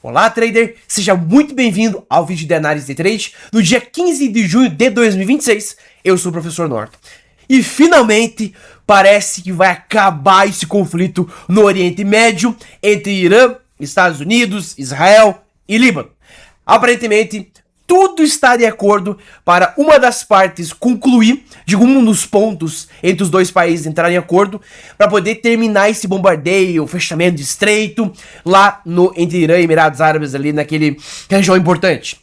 Olá, trader! Seja muito bem-vindo ao vídeo de análise de trade no dia 15 de junho de 2026. Eu sou o professor Norton. E finalmente parece que vai acabar esse conflito no Oriente Médio entre Irã, Estados Unidos, Israel e Líbano. Aparentemente, tudo está de acordo para uma das partes concluir, de um dos pontos entre os dois países entrarem em acordo, para poder terminar esse bombardeio, o fechamento de estreito, lá entre Irã e Emirados Árabes, ali naquele região importante.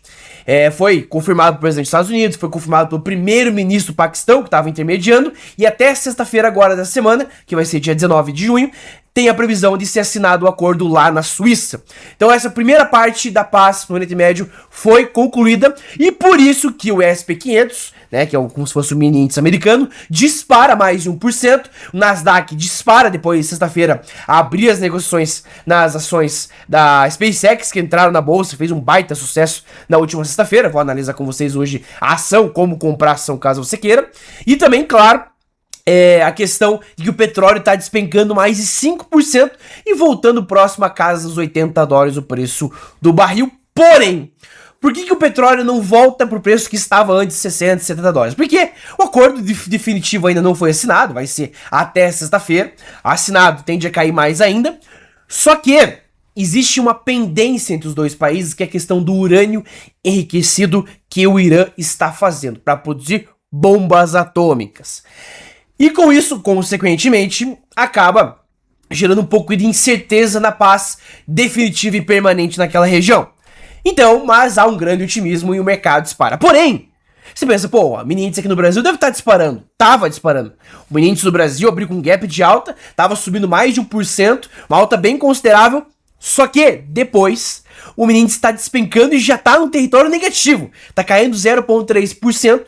Foi confirmado pelo presidente dos Estados Unidos, foi confirmado pelo primeiro-ministro do Paquistão, que estava intermediando, e até sexta-feira agora dessa semana, que vai ser dia 19 de junho, tem a previsão de ser assinado o acordo lá na Suíça. Então essa primeira parte da paz no Oriente Médio foi concluída, e por isso que o SP500, né, que é como se fosse o mini índice americano, dispara mais de 1%, o Nasdaq dispara depois, sexta-feira, a abrir as negociações nas ações da SpaceX, que entraram na bolsa, fez um baita sucesso na última sexta-feira. Vou analisar com vocês hoje a ação, como comprar a ação caso você queira, e também, claro, a questão de que o petróleo está despencando mais de 5% e voltando próximo a casa dos $80 o preço do barril. Porém, por que o petróleo não volta para o preço que estava antes de 60, $70? Porque o acordo definitivo ainda não foi assinado, vai ser até sexta-feira. Assinado tende a cair mais ainda. Só que existe uma pendência entre os dois países, que é a questão do urânio enriquecido que o Irã está fazendo para produzir bombas atômicas. E com isso, consequentemente, acaba gerando um pouco de incerteza na paz definitiva e permanente naquela região. Então, mas há um grande otimismo e o mercado dispara. Porém, você pensa, pô, a mini índice aqui no Brasil deve estar disparando. Tava disparando. O mini índice do Brasil abriu com um gap de alta, tava subindo mais de 1%, uma alta bem considerável. Só que, depois, o mini índice está despencando e já está no território negativo. Está caindo 0,3%,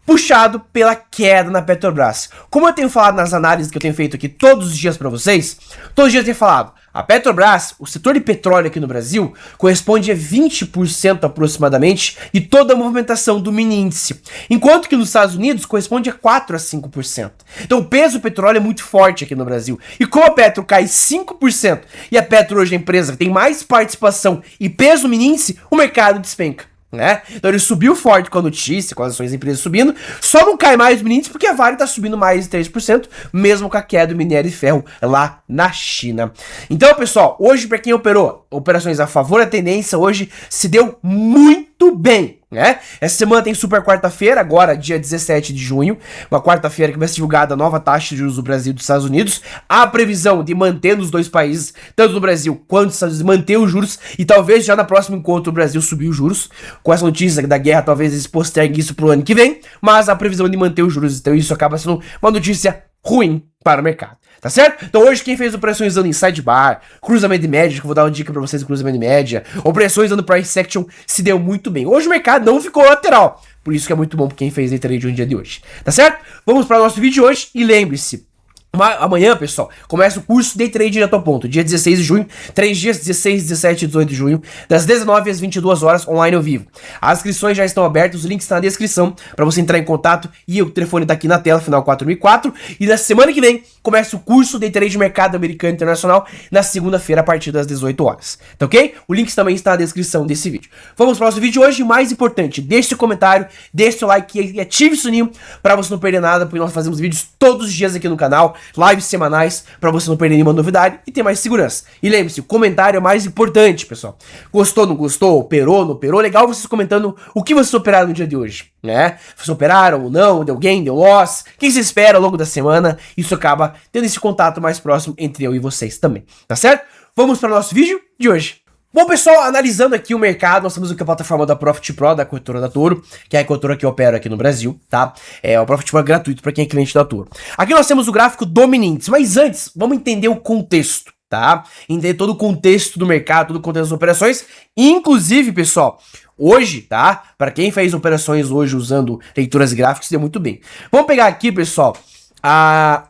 puxado pela queda na Petrobras. Como eu tenho falado nas análises que eu tenho feito aqui todos os dias para vocês, todos os dias eu tenho falado, a Petrobras, o setor de petróleo aqui no Brasil, corresponde a 20% aproximadamente de toda a movimentação do mini índice, enquanto que nos Estados Unidos corresponde a 4 a 5%. Então o peso do petróleo é muito forte aqui no Brasil. E como a Petro cai 5% e a Petro hoje é a empresa que tem mais participação e peso no mini índice, o mercado despenca. Né? Então ele subiu forte com a notícia, com as ações da empresa subindo, só não cai mais os mini índices porque a Vale está subindo mais de 3%, mesmo com a queda do minério de ferro lá na China. Então, pessoal, hoje para quem operou operações a favor da tendência, hoje se deu muito bem, né? Essa semana tem super quarta-feira, agora dia 17 de junho, uma quarta-feira que vai ser divulgada a nova taxa de juros do Brasil e dos Estados Unidos, a previsão de manter nos dois países, tanto no Brasil quanto nos Estados Unidos, manter os juros, e talvez já na próxima encontro o Brasil subir os juros. Com essa notícia da guerra, talvez eles posterguem isso pro ano que vem, mas a previsão de manter os juros, então isso acaba sendo uma notícia ruim para o mercado. Tá certo? Então hoje quem fez operações usando Inside Bar, cruzamento de média, que eu vou dar uma dica pra vocês do cruzamento de média, operações usando Price Action, se deu muito bem. Hoje o mercado não ficou lateral, por isso que é muito bom pra quem fez day trade no dia de hoje. Tá certo? Vamos para o nosso vídeo de hoje e lembre-se, amanhã, pessoal, começa o curso Day Trade Direto ao Ponto, dia 16 de junho, 3 dias, 16, 17 e 18 de junho, das 19 às 22 horas, online ao vivo. As inscrições já estão abertas, os links estão na descrição para você entrar em contato e o telefone tá aqui na tela, final 4004. E na semana que vem, começa o curso Day Trade Mercado Americano Internacional, na segunda-feira, a partir das 18 horas. Tá ok? O link também está na descrição desse vídeo. Vamos para o nosso vídeo de hoje, mais importante, deixe seu comentário, deixe seu like e ative o sininho para você não perder nada, porque nós fazemos vídeos todos os dias aqui no canal, lives semanais, para você não perder nenhuma novidade e ter mais segurança. E lembre-se, o comentário é mais importante, pessoal. Gostou, não gostou, operou, não operou? Legal vocês comentando o que vocês operaram no dia de hoje, né? Vocês operaram ou não, deu gain, deu loss, o que você espera ao longo da semana? Isso acaba tendo esse contato mais próximo entre eu e vocês também, tá certo? Vamos para o nosso vídeo de hoje. Bom, pessoal, analisando aqui o mercado, nós temos aqui a plataforma da Profit Pro, da corretora da Toro, que é a corretora que eu opero aqui no Brasil, tá? O Profit Pro é gratuito para quem é cliente da Toro. Aqui nós temos o gráfico do mini índice, mas antes, vamos entender o contexto, tá? Entender todo o contexto do mercado, todo o contexto das operações, inclusive, pessoal, hoje, tá? Para quem fez operações hoje usando leituras gráficas, deu muito bem. Vamos pegar aqui, pessoal,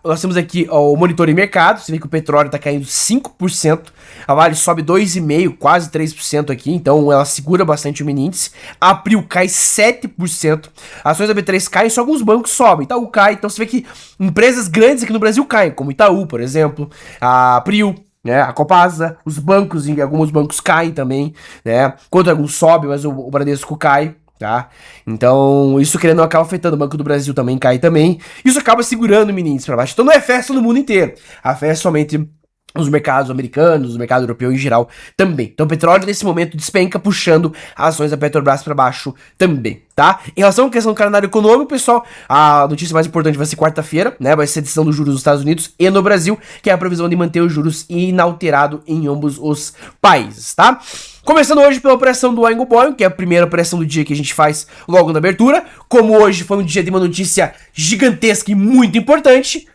nós temos aqui o monitor de mercado. Você vê que o petróleo está caindo 5%, a Vale sobe 2,5%, quase 3% aqui, então ela segura bastante o mini índice. A Prio cai 7%, as ações da B3 caem, só alguns bancos sobem, Itaú cai, então você vê que empresas grandes aqui no Brasil caem, como Itaú, por exemplo, a Prio, né? A Copasa, os bancos, alguns bancos caem também, né? Enquanto alguns sobem, mas o Bradesco cai, tá? Então, isso querendo acaba afetando. O Banco do Brasil também cai também. Isso acaba segurando o mini índice para baixo. Então não é festa no mundo inteiro. A festa é somente os mercados americanos, o mercado europeu em geral também. Então o petróleo nesse momento despenca, puxando as ações da Petrobras para baixo também, tá? Em relação à questão do calendário econômico, pessoal, a notícia mais importante vai ser quarta-feira, né? Vai ser a decisão dos juros nos Estados Unidos e no Brasil, que é a previsão de manter os juros inalterado em ambos os países, tá? Começando hoje pela operação do Oingo Boingo, que é a primeira operação do dia que a gente faz logo na abertura. Como hoje foi um dia de uma notícia gigantesca e muito importante,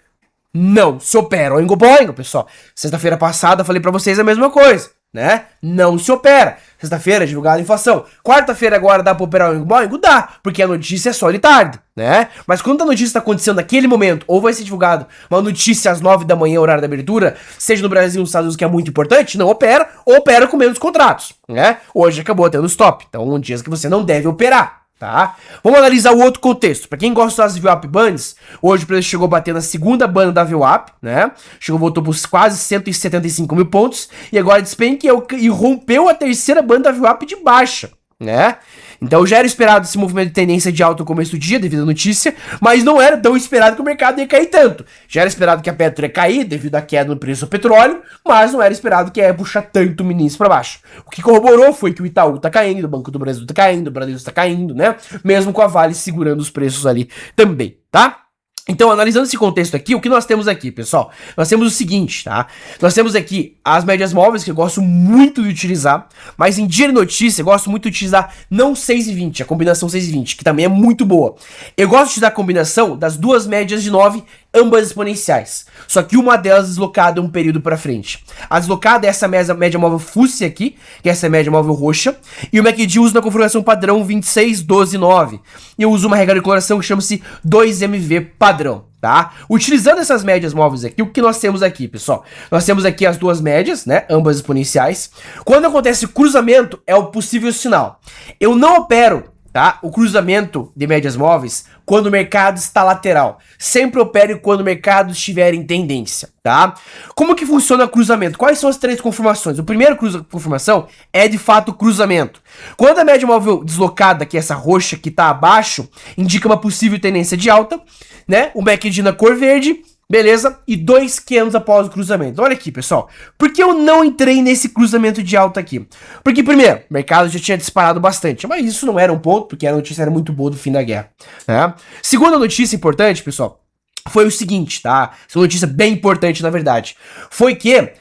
não se opera o Oingo Boingo, pessoal. Sexta-feira passada falei pra vocês a mesma coisa, né? Não se opera. Sexta-feira divulgada a inflação. Quarta-feira agora dá pra operar o Oingo Boingo? Dá, porque a notícia é só de tarde, né? Mas quando a notícia tá acontecendo naquele momento, ou vai ser divulgado uma notícia às 9 da manhã, horário da abertura, seja no Brasil ou nos Estados Unidos, que é muito importante, não opera, ou opera com menos contratos, né? Hoje acabou tendo stop, então dias que você não deve operar. Tá? Vamos analisar o outro contexto. Para quem gosta das VWAP Bands, hoje o preço chegou a bater na segunda banda da VWAP, né? Voltou por quase 175 mil pontos e agora despenca e rompeu a terceira banda da VWAP de baixa, né? Então já era esperado esse movimento de tendência de alta no começo do dia, devido à notícia, mas não era tão esperado que o mercado ia cair tanto. Já era esperado que a Petro ia cair devido à queda no preço do petróleo, mas não era esperado que ia puxar tanto o ministro para baixo. O que corroborou foi que o Itaú tá caindo, o Banco do Brasil tá caindo, o Bradesco tá caindo, né? Mesmo com a Vale segurando os preços ali também, tá? Então, analisando esse contexto aqui, o que nós temos aqui, pessoal? Nós temos o seguinte, tá? Nós temos aqui as médias móveis, que eu gosto muito de utilizar, mas em dia de notícia eu gosto muito de utilizar não 6 e 20, a combinação 6 e 20, que também é muito boa. Eu gosto de utilizar a combinação das duas médias de 9, ambas exponenciais, só que uma delas deslocada um período para frente. A deslocada é essa média móvel FUSI aqui, que é essa média móvel roxa, e o MACD usa na configuração padrão 26, 12, 9. E eu uso uma regra de coloração que chama-se 2MV padrão, tá? Utilizando essas médias móveis aqui, o que nós temos aqui, pessoal? Nós temos aqui as duas médias, né? Ambas exponenciais. Quando acontece cruzamento, é o possível sinal. Eu não opero, tá? O cruzamento de médias móveis quando o mercado está lateral. Sempre opere quando o mercado estiver em tendência, tá? Como que funciona o cruzamento? Quais são as três confirmações? O primeiro confirmação é de fato cruzamento. Quando a média móvel deslocada, que é essa roxa que está abaixo, indica uma possível tendência de alta, né? O MACD na cor verde, beleza? E 2 candles após o cruzamento. Olha aqui, pessoal. Por que eu não entrei nesse cruzamento de alta aqui? Porque, primeiro, o mercado já tinha disparado bastante. Mas isso não era um ponto, porque a notícia era muito boa do fim da guerra, né? Segunda notícia importante, pessoal, foi o seguinte, tá? Essa notícia bem importante, na verdade. Foi que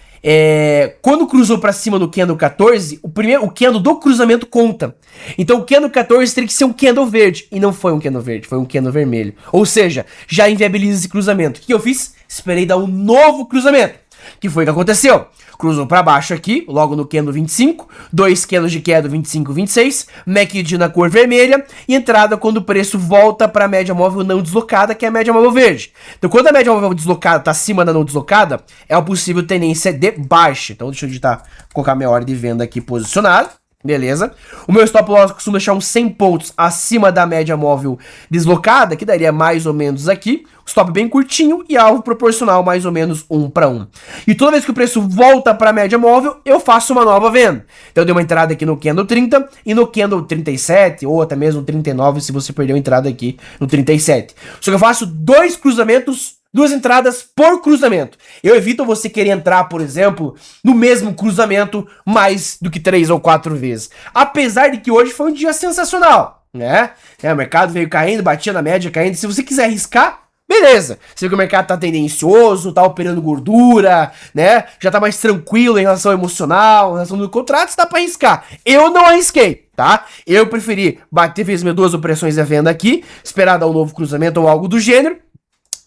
quando cruzou pra cima no candle 14, o candle do cruzamento conta. Então o candle 14 teria que ser um candle verde. E não foi um candle verde, foi um candle vermelho. Ou seja, já inviabiliza esse cruzamento. O que eu fiz? Esperei dar um novo cruzamento. Que foi o que aconteceu? Cruzou para baixo aqui, logo no candle 25, 2 candles de queda 25 e 26, MACD na cor vermelha e entrada quando o preço volta para a média móvel não deslocada, que é a média móvel verde. Então quando a média móvel deslocada está acima da não deslocada, é uma possível tendência de baixa. Então deixa eu digitar, colocar minha ordem de venda aqui posicionada. Beleza? O meu stop loss costuma deixar uns 100 pontos acima da média móvel deslocada, que daria mais ou menos aqui. Stop bem curtinho e alvo proporcional mais ou menos 1 para 1. E toda vez que o preço volta para a média móvel, eu faço uma nova venda. Então eu dei uma entrada aqui no candle 30 e no candle 37 ou até mesmo 39 se você perdeu a entrada aqui no 37. Só que eu faço dois cruzamentos, duas entradas por cruzamento. Eu evito você querer entrar, por exemplo, no mesmo cruzamento mais do que 3 ou 4 vezes. Apesar de que hoje foi um dia sensacional, né? O mercado veio caindo, batia na média, caindo. Se você quiser arriscar, beleza. Você vê que o mercado tá tendencioso, tá operando gordura, né? Já tá mais tranquilo em relação ao emocional, em relação ao contrato, dá pra arriscar. Eu não arrisquei, tá? Eu preferi bater, fiz minhas duas operações de venda aqui, esperar dar um novo cruzamento ou algo do gênero.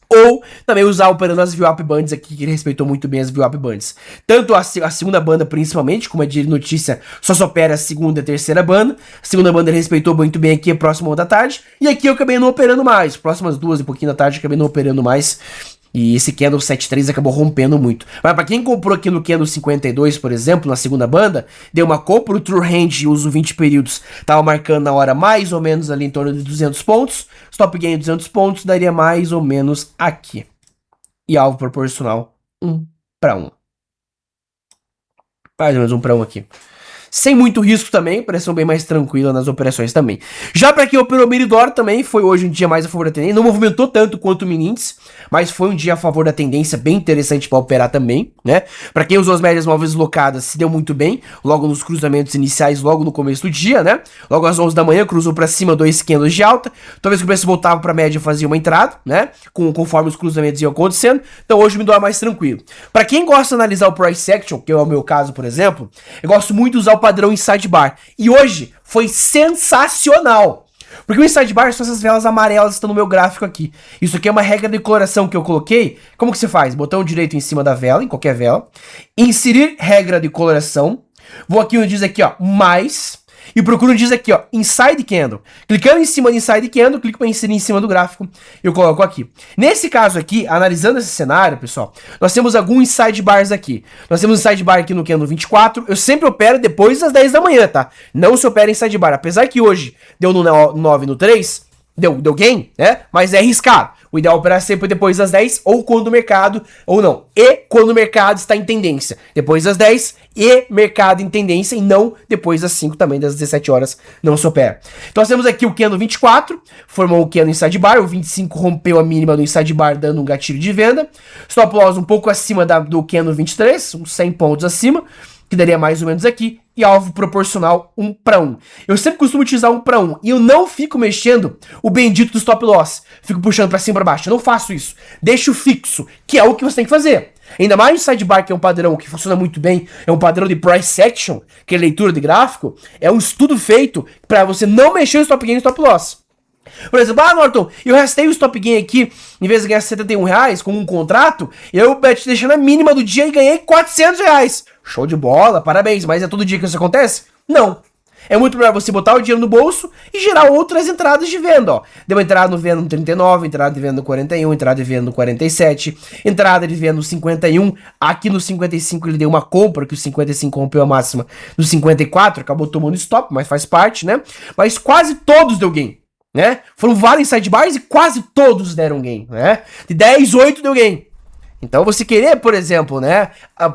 Ou também usar operando as VWAP Bands aqui, que ele respeitou muito bem as VWAP Bands. Tanto a segunda banda, principalmente, como é de notícia, só se opera a segunda e a terceira banda. A segunda banda ele respeitou muito bem aqui, próximo da tarde. E aqui eu acabei não operando mais. Próximas 2 e pouquinho da tarde, eu acabei não operando mais. E esse candle 73 acabou rompendo muito. Mas pra quem comprou aqui no candle 52, por exemplo, na segunda banda, deu uma compra, o True Hand, uso 20 períodos, tava marcando na hora mais ou menos ali em torno de 200 pontos. Stop gain 200 pontos, daria mais ou menos aqui. E alvo proporcional 1 para 1. Mais ou menos um prão aqui. Sem muito risco também, operação bem mais tranquila nas operações também. Já para quem operou Meridor também, foi hoje um dia mais a favor da tendência. Não movimentou tanto quanto o mini índice, mas foi um dia a favor da tendência, bem interessante para operar também, né? Para quem usou as médias móveis locadas, se deu muito bem, logo nos cruzamentos iniciais, logo no começo do dia, né? Logo às 11 da manhã, cruzou para cima 2 candles de alta. Talvez que o preço voltava para média, fazia uma entrada, né? Conforme os cruzamentos iam acontecendo. Então hoje me dá mais tranquilo. Para quem gosta de analisar o price action, que é o meu caso, por exemplo, eu gosto muito de usar o padrão inside bar. E hoje foi sensacional. Porque o inside bar são essas velas amarelas que estão no meu gráfico aqui. Isso aqui é uma regra de coloração que eu coloquei. Como que você faz? Botão direito em cima da vela, em qualquer vela. Inserir regra de coloração. Vou aqui onde diz aqui, ó, mais. E procuro onde diz aqui, ó, inside candle. Clicando em cima de inside candle, clico para inserir em cima do gráfico. Eu coloco aqui. Nesse caso aqui, analisando esse cenário, pessoal, nós temos alguns inside bars aqui. Nós temos inside bar aqui no candle 24. Eu sempre opero depois das 10 da manhã, tá? Não se opera inside bar. Apesar que hoje deu no 9 no 3, deu gain, né? Mas é arriscado. O ideal é operar sempre depois das 10 ou quando o mercado, ou não, e quando o mercado está em tendência. Depois das 10 e mercado em tendência e não depois das 5 também, das 17 horas não se opera. Então nós temos aqui o candle 24, formou o candle inside bar, o 25 rompeu a mínima do inside bar dando um gatilho de venda. Stop loss um pouco acima do candle 23, uns 100 pontos acima, que daria mais ou menos aqui, e alvo proporcional 1 para 1. Eu sempre costumo utilizar 1 para 1, e eu não fico mexendo o bendito do stop loss, fico puxando para cima e para baixo, eu não faço isso, deixo fixo, que é o que você tem que fazer. Ainda mais o sidebar, que é um padrão que funciona muito bem, é um padrão de price action, que é leitura de gráfico, é um estudo feito para você não mexer o stop gain e stop loss. Por exemplo, Norton, eu rastei o stop gain aqui, em vez de ganhar R$71 com um contrato, eu deixei na mínima do dia e ganhei R$400. Show de bola, parabéns, mas é todo dia que isso acontece? Não. É muito melhor você botar o dinheiro no bolso e gerar outras entradas de venda, ó. Deu uma entrada no venda no 39, entrada de venda no 41, entrada de venda no 47, entrada de venda no 51, aqui no 55 ele deu uma compra, que o 55 rompeu a máxima no 54, acabou tomando stop, mas faz parte, né? Mas quase todos deu gain, né? Foram vários sidebars e quase todos deram gain, né? De 10, 8 deu gain. Então você querer, por exemplo, né,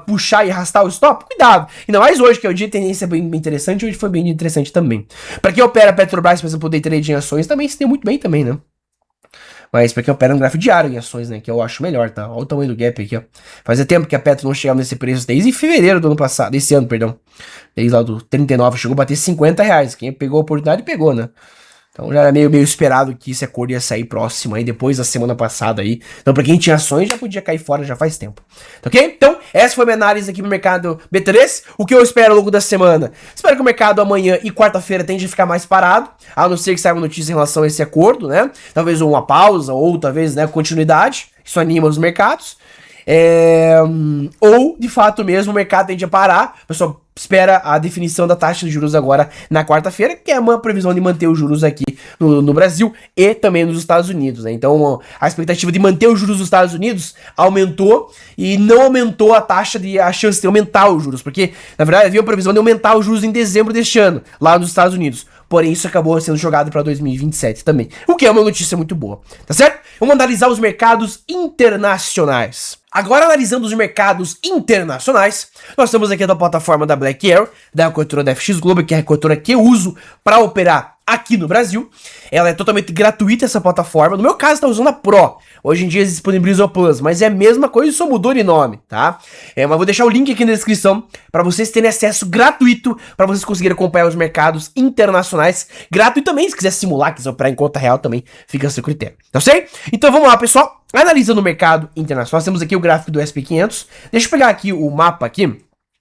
puxar e arrastar o stop, cuidado. Ainda mais hoje, que é um dia de tendência bem interessante, hoje foi bem interessante também. Pra quem opera Petrobras, por exemplo, day trade em ações, também se deu muito bem também, né? Mas pra quem opera no gráfico diário em ações, né, que eu acho melhor, tá? Olha o tamanho do gap aqui, ó. Fazia tempo que a Petro não chegava nesse preço, desde fevereiro do ano passado, desse ano, perdão. Desde lá do 39, chegou a bater R$50. Quem pegou a oportunidade, pegou, né? Então já era meio esperado que esse acordo ia sair próximo aí, depois da semana passada aí. Então pra quem tinha ações já podia cair fora já faz tempo. Ok? Então essa foi a minha análise aqui pro mercado B3. O que eu espero ao longo da semana? Espero que o mercado amanhã e quarta-feira tende a ficar mais parado, a não ser que saia uma notícia em relação a esse acordo, né? Talvez uma pausa ou talvez, né, continuidade. Isso anima os mercados. Ou de fato mesmo o mercado tende a parar. O pessoal espera a definição da taxa de juros agora na quarta-feira, que é uma previsão de manter os juros aqui no Brasil e também nos Estados Unidos, né? Então a expectativa de manter os juros nos Estados Unidos aumentou e não aumentou a chance de aumentar os juros, porque na verdade havia a previsão de aumentar os juros em dezembro deste ano, lá nos Estados Unidos. Porém, isso acabou sendo jogado para 2027 também, o que é uma notícia muito boa, tá certo? Vamos analisar os mercados internacionais. Agora, analisando os mercados internacionais, nós temos aqui a plataforma da Black Arrow, da corretora da FX Global, que é a corretora que eu uso para operar aqui no Brasil. Ela é totalmente gratuita, essa plataforma. No meu caso, está usando a Pro. Hoje em dia eles disponibilizam o Plus, mas é a mesma coisa, só mudou de nome, tá? Mas vou deixar o link aqui na descrição para vocês terem acesso gratuito, para vocês conseguirem acompanhar os mercados internacionais. Gratuito também, se quiser simular, quiser operar em conta real também, fica a seu critério, tá certo? Então vamos lá, pessoal. Analisando o mercado internacional, nós temos aqui o gráfico do SP500. Deixa eu pegar aqui o mapa aqui.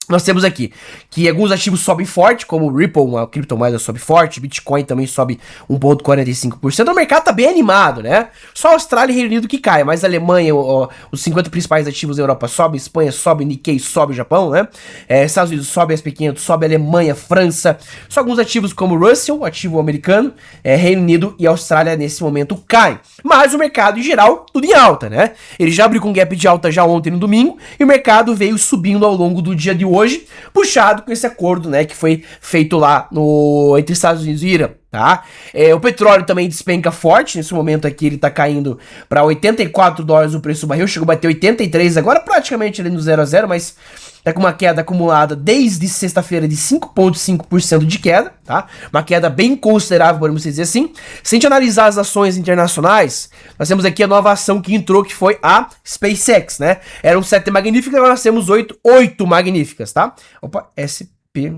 Nós temos aqui que alguns ativos sobem forte, como o Ripple, uma criptomoeda sobe forte, Bitcoin também sobe 1,45%. O mercado tá bem animado, né? Só a Austrália e Reino Unido que cai, mas a Alemanha, os 50 principais ativos da Europa sobem, Espanha sobe, Nikkei sobe, Japão, né? Estados Unidos sobe, SP500 sobe, Alemanha, França. Só alguns ativos como o Russell, ativo americano, Reino Unido e Austrália nesse momento caem. Mas o mercado em geral, tudo em alta, né? Ele já abriu com gap de alta já ontem no domingo e o mercado veio subindo ao longo do dia de hoje, puxado com esse acordo, né, que foi feito lá entre Estados Unidos e Irã. tá? O petróleo também despenca forte, nesse momento aqui ele tá caindo para $84 o preço do barril, chegou a bater 83, agora praticamente ali no 0 a 0, mas tá com uma queda acumulada desde sexta-feira de 5,5% de queda, tá? Uma queda bem considerável, podemos dizer assim. Se a gente analisar as ações internacionais, nós temos aqui a nova ação que entrou, que foi a SpaceX, né? Eram 7 magníficas, agora nós temos 8 magníficas, tá? Opa, SP...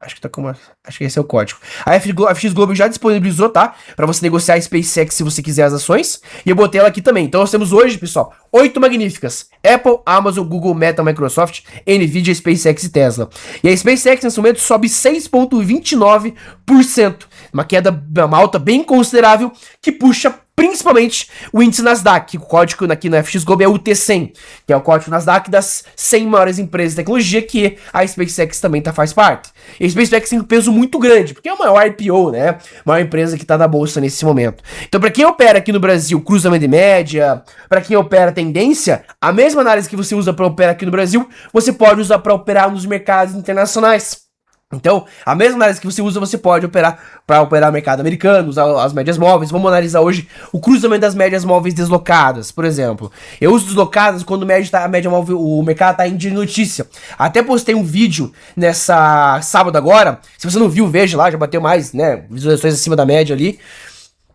Acho que tá com acho que esse é o código. A FX Global já disponibilizou, tá? Pra você negociar a SpaceX se você quiser as ações. E eu botei ela aqui também. Então nós temos hoje, pessoal, 8 magníficas. Apple, Amazon, Google, Meta, Microsoft, Nvidia, SpaceX e Tesla. E a SpaceX nesse momento sobe 6,29%. Uma queda, uma alta bem considerável que puxa principalmente o índice Nasdaq, o código aqui na FX Global é o T100, que é o código Nasdaq das 100 maiores empresas de tecnologia, que a SpaceX também faz parte. E a SpaceX tem um peso muito grande, porque é o maior IPO, né? Maior empresa que está na bolsa nesse momento. Então, para quem opera aqui no Brasil, cruzamento de média, para quem opera tendência, a mesma análise que você usa para operar aqui no Brasil, você pode usar para operar nos mercados internacionais. Então, a mesma análise que você usa, você pode operar para operar o mercado americano, usar as médias móveis. Vamos analisar hoje o cruzamento das médias móveis deslocadas, por exemplo. Eu uso deslocadas quando a média móvel, o mercado está em dia de notícia. Até postei um vídeo nessa sábado agora. Se você não viu, veja lá, já bateu mais, né, visualizações acima da média ali.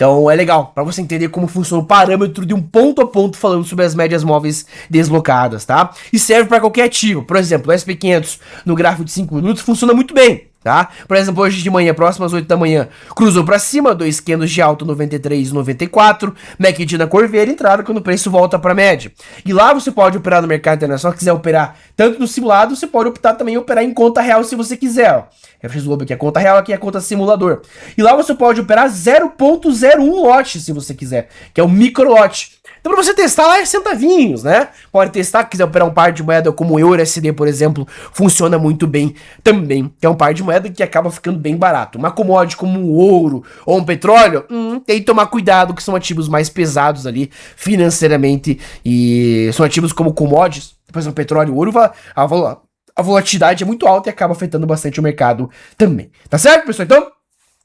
Então é legal, para você entender como funciona o parâmetro de um ponto a ponto falando sobre as médias móveis deslocadas, tá? E serve para qualquer ativo. Por exemplo, o SP500 no gráfico de 5 minutos funciona muito bem, tá? Por exemplo, hoje de manhã, próximas 8 da manhã, cruzou para cima, 2 candles de alta 93,94, MACD na cor verde, entrada quando o preço volta para média. E lá você pode operar no mercado internacional, se quiser operar tanto no simulado, você pode optar também em operar em conta real se você quiser, ó. FX Global aqui é a conta real, aqui é a conta simulador. E lá você pode operar 0,01 lote se você quiser, que é o micro lote. Então pra você testar lá é centavinhos, né? Pode testar, quiser operar um par de moeda como o EURUSD, por exemplo, funciona muito bem também, que é um par de moeda que acaba ficando bem barato. Uma commodity como um ouro ou um petróleo, tem que tomar cuidado, que são ativos mais pesados ali financeiramente, e são ativos como commodities, por exemplo, petróleo e ouro, a volatilidade é muito alta e acaba afetando bastante o mercado também. Tá certo, pessoal? Então,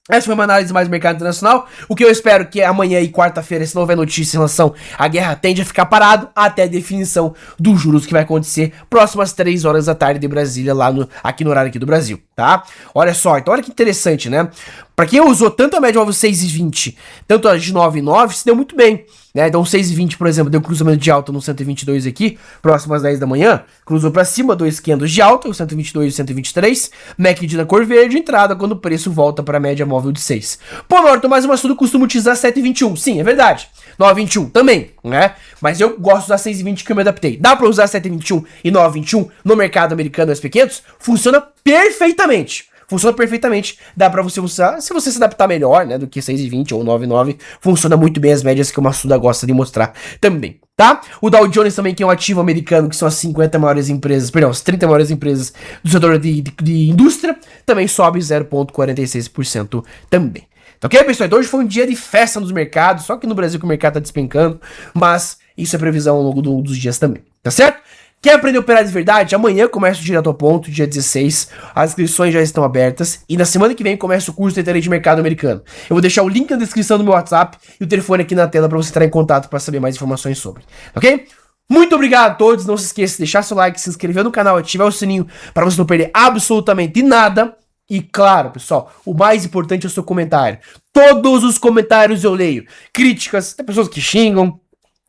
essa foi uma análise mais do mercado internacional. O que eu espero que amanhã e quarta-feira, se não houver notícia em relação à guerra, tende a ficar parado até a definição dos juros que vai acontecer próximas 3 horas da tarde de Brasília, aqui no horário aqui do Brasil, tá? Olha só, então olha que interessante, né? Pra quem usou tanto a média móvel 6,20, tanto a de 9,9, se deu muito bem, né? Então 6,20, por exemplo, deu cruzamento de alta no 122 aqui, próximo às 10 da manhã, cruzou pra cima, 2 candles de alta, o 122 e o 123, MACD na cor verde, entrada quando o preço volta pra média móvel de 6. Pô, Norton, mas uma estudo costuma utilizar 7,21, sim, é verdade, 9,21 também, né? Mas eu gosto de usar 6,20 que eu me adaptei. Dá pra usar 7,21 e 9,21 no mercado americano SP500? Funciona perfeitamente. Funciona perfeitamente, dá pra você usar, se você se adaptar melhor, né, do que 6,20 ou 9,9, funciona muito bem as médias que o Massuda gosta de mostrar também, tá? O Dow Jones também, que é um ativo americano, que são as 50 maiores empresas, perdão, as 30 maiores empresas do setor de indústria, também sobe 0,46% também. Tá ok, pessoal? Então hoje foi um dia de festa nos mercados, só que no Brasil que o mercado tá despencando, mas isso é previsão ao longo dos dias também, tá certo? Quer aprender a operar de verdade? Amanhã começa o Direto ao Ponto, dia 16. As inscrições já estão abertas. E na semana que vem começa o curso de Trade de Mercado Americano. Eu vou deixar o link na descrição do meu WhatsApp e o telefone aqui na tela para você entrar em contato para saber mais informações sobre. Ok? Muito obrigado a todos. Não se esqueça de deixar seu like, se inscrever no canal, ativar o sininho para você não perder absolutamente nada. E claro, pessoal, o mais importante é o seu comentário. Todos os comentários eu leio. Críticas, tem pessoas que xingam,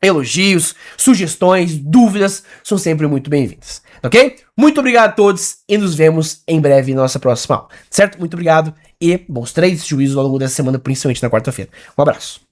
elogios, sugestões, dúvidas, são sempre muito bem-vindas, ok? Muito obrigado a todos e nos vemos em breve na nossa próxima aula, certo? Muito obrigado e bons trades, juízos ao longo dessa semana, principalmente na quarta-feira. Um abraço.